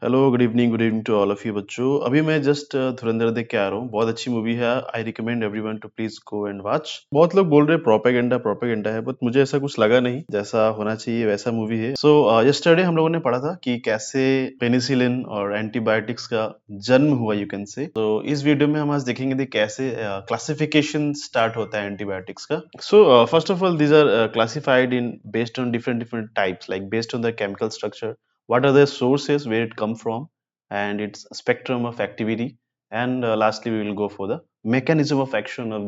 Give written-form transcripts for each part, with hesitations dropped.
Hello good evening to all of you बच्चों। अभी मैं जस्ट धुरंधर देख के आ रहा हूँ। बहुत अच्छी मूवी है। I recommend everyone to please go and watch. बहुत लोग बोल रहे हैं प्रोपेगेंडा प्रोपेगेंडा है, बट मुझे ऐसा कुछ लगा नहीं। जैसा होना चाहिए वैसा मूवी है। सो यस्टरडे हम लोगों ने पढ़ा था कि कैसे पेनिसिलिन और एंटीबायोटिक्स का जन्म हुआ, यू कैन से। तो इस वीडियो में हम आज देखेंगे कि कैसे क्लासिफिकेशन स्टार्ट होता है एंटीबायोटिक्स का। So first of all these are classified in based on different different types, like based on the chemical structure, what are the sources where it come from, and its spectrum of activity, and lastly we will go for the mechanism of action of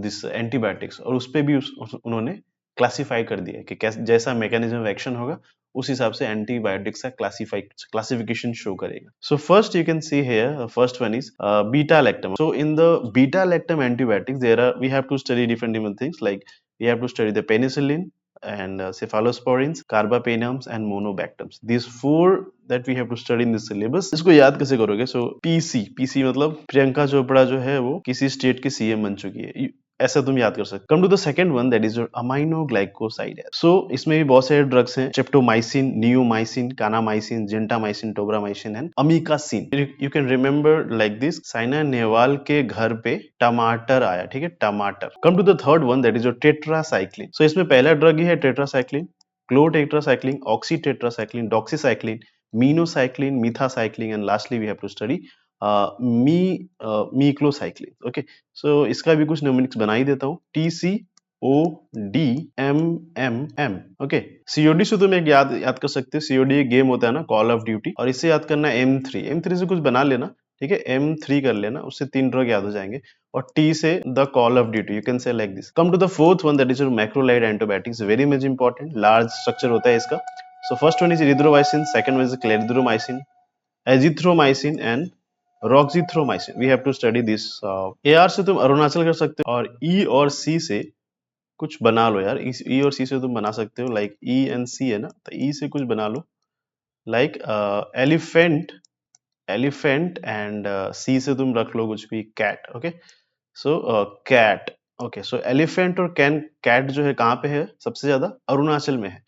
this antibiotics। और उस पे भी उन्होंने classify कर दिया है कि जैसा मैकेनिज्म ऑफ एक्शन होगा उस हिसाब से एंटीबायोटिक्स का क्लासिफिकेशन शो करेगा। So first you can see here, first one is beta lactam. So in the beta lactam antibiotics there are we have to study different different things, like we have to study the penicillin and cephalosporins, carbapenems and monobactams. These four that we have to study in this syllabus। इसको याद कैसे करोगे? So PC मतलब प्रियंका चोपड़ा जो है वो किसी state की सीएम बन चुकी है, ऐसा तुम याद कर सकते। Come to the second one, that is amino glycoside. So इसमें भी बहुत सारे ड्रग्स हैं, streptomycin, neomycin, kanamycin, gentamicin, tobramycin and amikacin. You can remember like this, Saina Nehwal के घर पे टमाटर आया, ठीक है, टमाटर। Come to the third one, that is tetracycline. So इसमें पहला ड्रग ही है tetracycline, chlortetracycline, oxytetracycline, doxycycline, minocycline, methacycline and lastly we have to study meclocycline. Okay, सो इसका भी कुछ न्यूमेरिक्स बना ही देता हूँ। TCODMMM। ओके, COD से तुम एक याद कर सकते हो। COD एक गेम होता है ना, कॉल ऑफ ड्यूटी, और इससे याद करना M3 से कुछ बना लेना, ठीक है, M3 कर लेना, उससे 3 ड्रग याद हो जाएंगे। और T से the call of duty, you can say like this. Come to the fourth one, that is macrolide antibiotics, very much important, large structure होता है इसका। So first one is erythromycin, second one is clarithromycin, azithromycin and roxithromycin. We have to study this. AR से तुम अरुणाचल कर सकते हो, और E और C से कुछ बना लो यार। E और C से तुम बना सकते हो, लाइक E एंड C है ना, तो E से कुछ बना लो, like elephant, elephant and C से तुम रख लो कुछ भी, cat. Okay, so cat. Okay, so elephant और कैट जो है कहाँ पे है सबसे ज्यादा? अरुणाचल में है।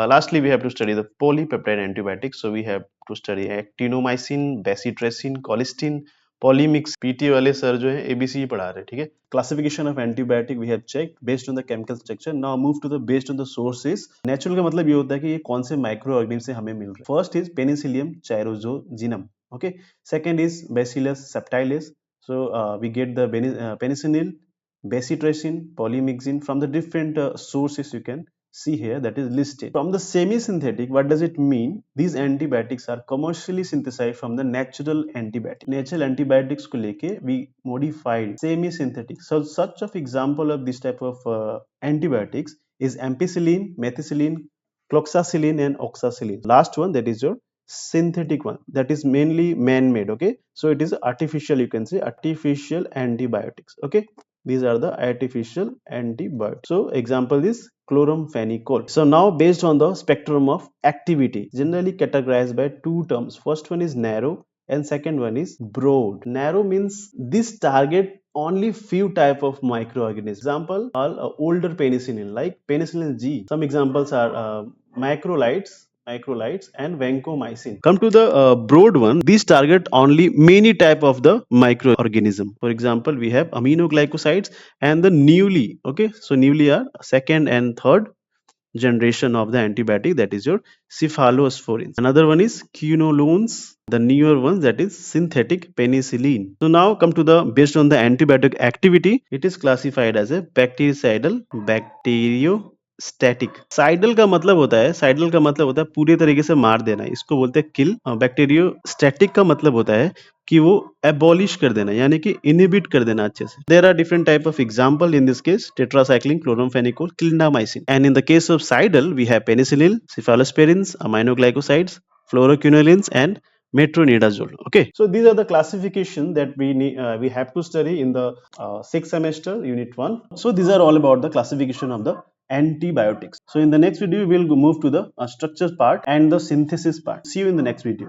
Lastly, we have to study the polypeptide antibiotics. So we have to study actinomycin, bacitracin, colistin, polymyx। PT वाले सर जो है ABC पढ़ा रहे हैं, ठीक है। Classification of antibiotic we have checked based on the chemical structure. Now move to the based on the sources। Natural का मतलब ये होता है कि ये कौन से माइक्रो ऑर्गेनिज्म से हमें मिल रहे हैं। First is Penicillium cheirozogenum। Okay, second is Bacillus subtilis। So we get the penicillin, bacitracin, polymyxin from the different sources you can see here, that is listed. From the semi-synthetic, what does it mean? These antibiotics are commercially synthesized from the natural antibiotic। Natural antibiotics को लेके we modified semi-synthetic। So such of example of this type of antibiotics is ampicillin, methicillin, cloxacillin and oxacillin। Last one, that is your synthetic one, that is mainly man-made। Okay, so it is artificial, you can say artificial antibiotics। Okay, these are the artificial antibiotics। So example is chloramphenicol। So now based on the spectrum of activity, generally categorized by two terms. First one is narrow and second one is broad। Narrow means this target only few type of microorganisms। Example, all older penicillin like penicillin G। Some examples are macrolides and vancomycin। Come to the broad one, these target only many type of the microorganism। For example, we have aminoglycosides and the newly, okay, so newly are second and third generation of the antibiotic, that is your cephalosporins। Another one is quinolones, the newer one, that is synthetic penicillin। So now come to the based on the antibiotic activity, it is classified as a bactericidal, bacteriostatic. Cidal का मतलब होता है, साइडल का मतलब होता है पूरे तरीके से मार देना, इसको बोलते हैं किल। बैक्टीरियोस्टैटिक का मतलब होता है कि वो एबॉलिश कर देना, यानी कि इनहिबिट कर देना अच्छे से। There are different type of example, in this case tetracycline, chloramphenicol, clindamycin. And in the case of cidal we have penicillin, cephalosporins, aminoglycosides, fluoroquinolines and metronidazole। Okay, so these are the classification that we have to study in the sixth semester, unit 1। So these are all about the classification of the antibiotics। So in the next video we will move to the structure part and the synthesis part। See you in the next video।